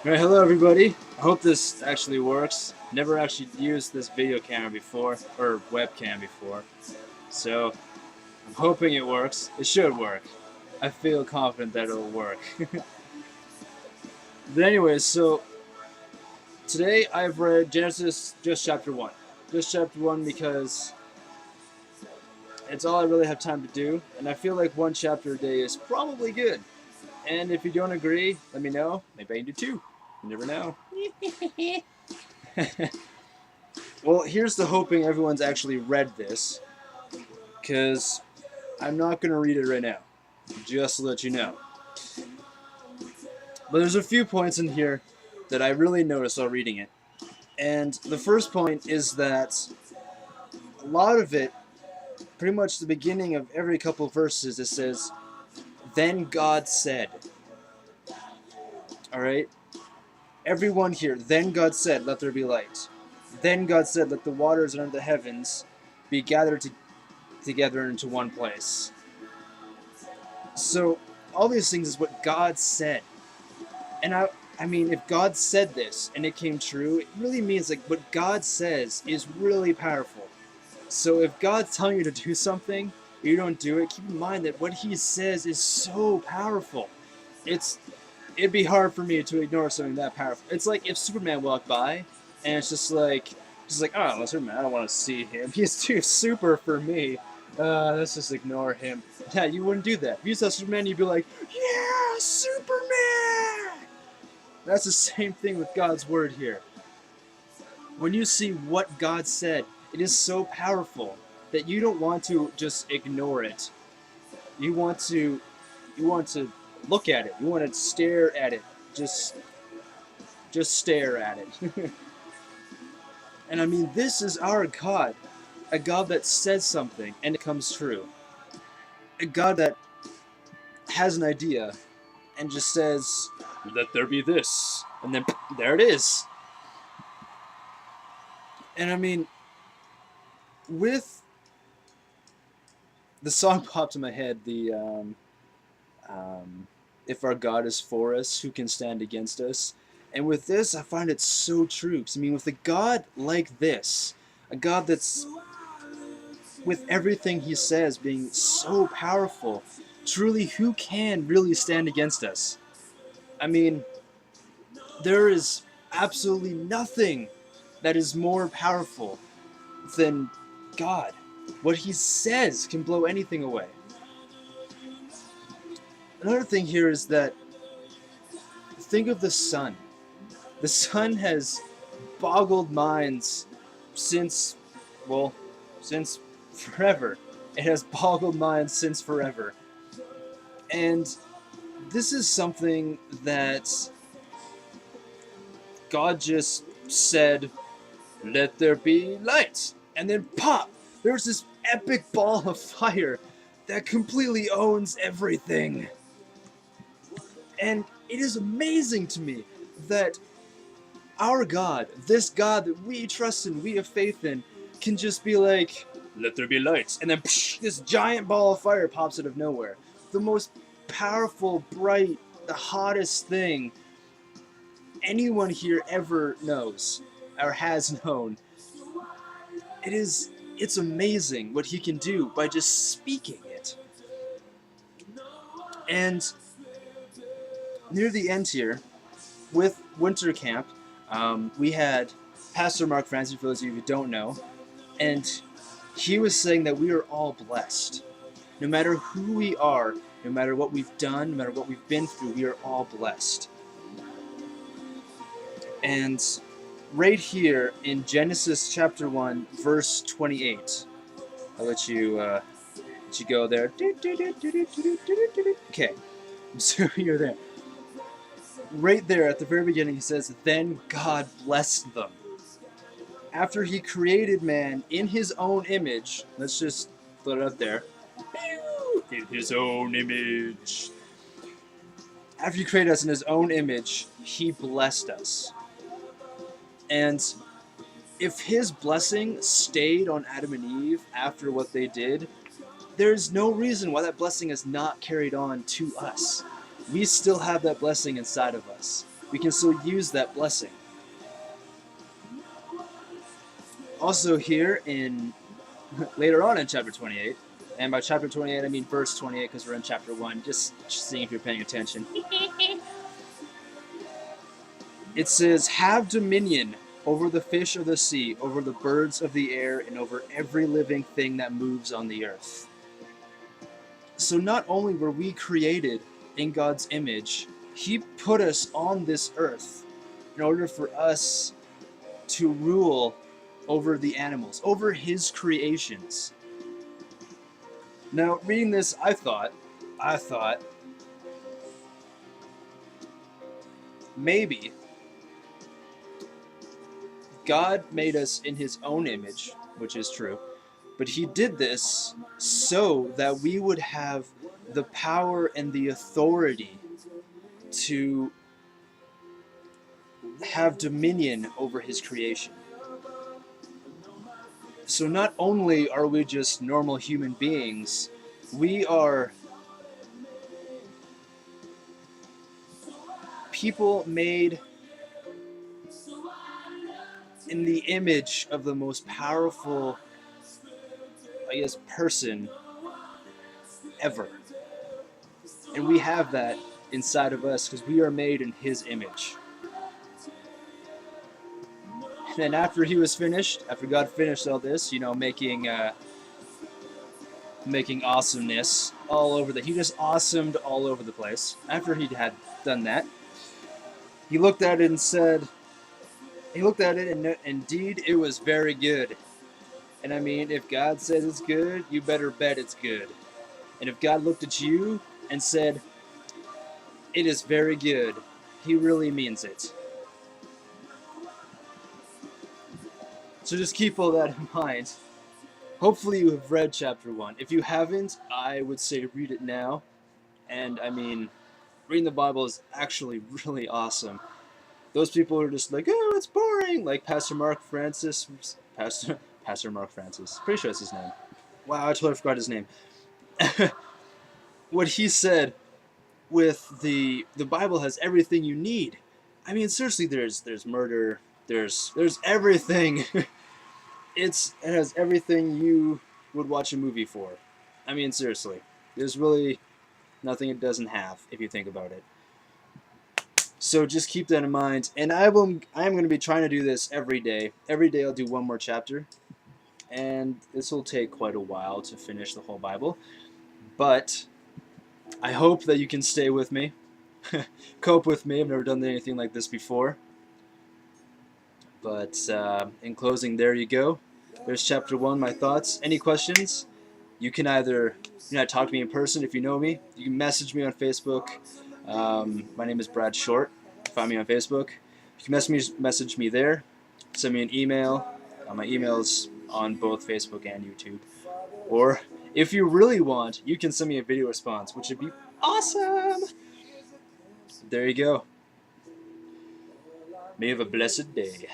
Alright, hello everybody. I hope this actually works. Never actually used this video camera before, or webcam before. So, I'm hoping it works. It should work. I feel confident that it'll work. But anyways, so today I've read Genesis just chapter 1. Just chapter 1 because it's all I really have time to do, and I feel like one chapter a day is probably good. And if you don't agree, let me know. Maybe I can do two. You never know. Well, here's the hoping everyone's actually read this, because I'm not going to read it right now, just to let you know. But there's a few points in here that I really noticed while reading it. And the first point is that a lot of it, pretty much the beginning of every couple of verses, it says, "Then God said." Alright? Everyone here, "Then God said, let there be light. Then God said, let the waters under the heavens be gathered together into one place." So, all these things is what God said. And I mean, if God said this and it came true, it really means like what God says is really powerful. So if God's telling you to do something, you don't do it, keep in mind that what He says is so powerful. It'd be hard for me to ignore something that powerful. It's like if Superman walked by and it's just like, oh, well, Superman, I don't want to see him. He's too super for me. Let's just ignore him. Yeah, you wouldn't do that. If you saw Superman, you'd be like, yeah, Superman! That's the same thing with God's word here. When you see what God said, it is so powerful that you don't want to just ignore it. You want to look at it. You want to stare at it. Just stare at it. And I mean, this is our God. A God that says something and it comes true. A God that has an idea and just says, let there be this. And then there it is. And I mean, with the song popped in my head, "If our God is for us, who can stand against us?" And with this, I find it so true. Because I mean, with a God like this, a God that's with everything He says being so powerful, truly, who can really stand against us? I mean, there is absolutely nothing that is more powerful than God. What He says can blow anything away. Another thing here is that, think of the sun. The sun has boggled minds since, well, since forever. It has boggled minds since forever. And this is something that God just said, let there be light. And then pop! There's this epic ball of fire that completely owns everything. And it is amazing to me that our God, this God that we trust in, we have faith in, can just be like, let there be lights. And then psh, this giant ball of fire pops out of nowhere. The most powerful, bright, the hottest thing anyone here ever knows or has known. It's amazing what He can do by just speaking it. And near the end here, with winter camp, we had Pastor Mark Francis, for those of you who don't know, and he was saying that we are all blessed. No matter who we are, no matter what we've done, no matter what we've been through, we are all blessed. And right here in Genesis chapter 1, verse 28, I'll let you go there. Okay, so you're there. Right there at the very beginning, he says, then God blessed them. After He created man in His own image, let's just put it up there. In His own image. After He created us in His own image, He blessed us. And if His blessing stayed on Adam and Eve after what they did, there's no reason why that blessing is not carried on to us. We still have that blessing inside of us. we can still use that blessing. Also here in later on in chapter 28, and by chapter 28 I mean verse 28 because we're in chapter 1, just seeing if you're paying attention. It says, "Have dominion over the fish of the sea, over the birds of the air, and over every living thing that moves on the earth." So not only were we created in God's image, He put us on this earth in order for us to rule over the animals, over His creations. Now, reading this, I thought, maybe God made us in His own image, which is true, but He did this so that we would have the power and the authority to have dominion over His creation. So not only are we just normal human beings, we are people made in the image of the most powerful, person ever. And we have that inside of us because we are made in His image. And then after God finished all this, making awesomeness all over He just awesomed all over the place. After He had done that, He looked at it and indeed it was very good. And I mean, if God says it's good, you better bet it's good. And if God looked at you and said, "It is very good," He really means it. So just keep all that in mind. Hopefully you have read chapter 1. If you haven't, I would say read it now. And I mean, reading the Bible is actually really awesome. Those people are just like, "Oh, it's boring," like Pastor Mark Francis. Pastor Mark Francis. Pretty sure that's his name. Wow, I totally forgot his name. What he said with the Bible has everything you need. I mean, seriously, there's murder, there's everything. It has everything you would watch a movie for. I mean, seriously, there's really nothing it doesn't have if you think about it. So just keep that in mind. And I'm going to be trying to do this every day. Every day I'll do one more chapter. And this will take quite a while to finish the whole Bible. But I hope that you can stay with me. Cope with me. I've never done anything like this before. But in closing, there you go. There's chapter 1, my thoughts. Any questions? You can either talk to me in person if you know me. You can message me on Facebook. My name is Brad Short. Find me on Facebook. You can message me there. Send me an email. My email's on both Facebook and YouTube. Or if you really want, you can send me a video response, which would be awesome. There you go. May you have a blessed day.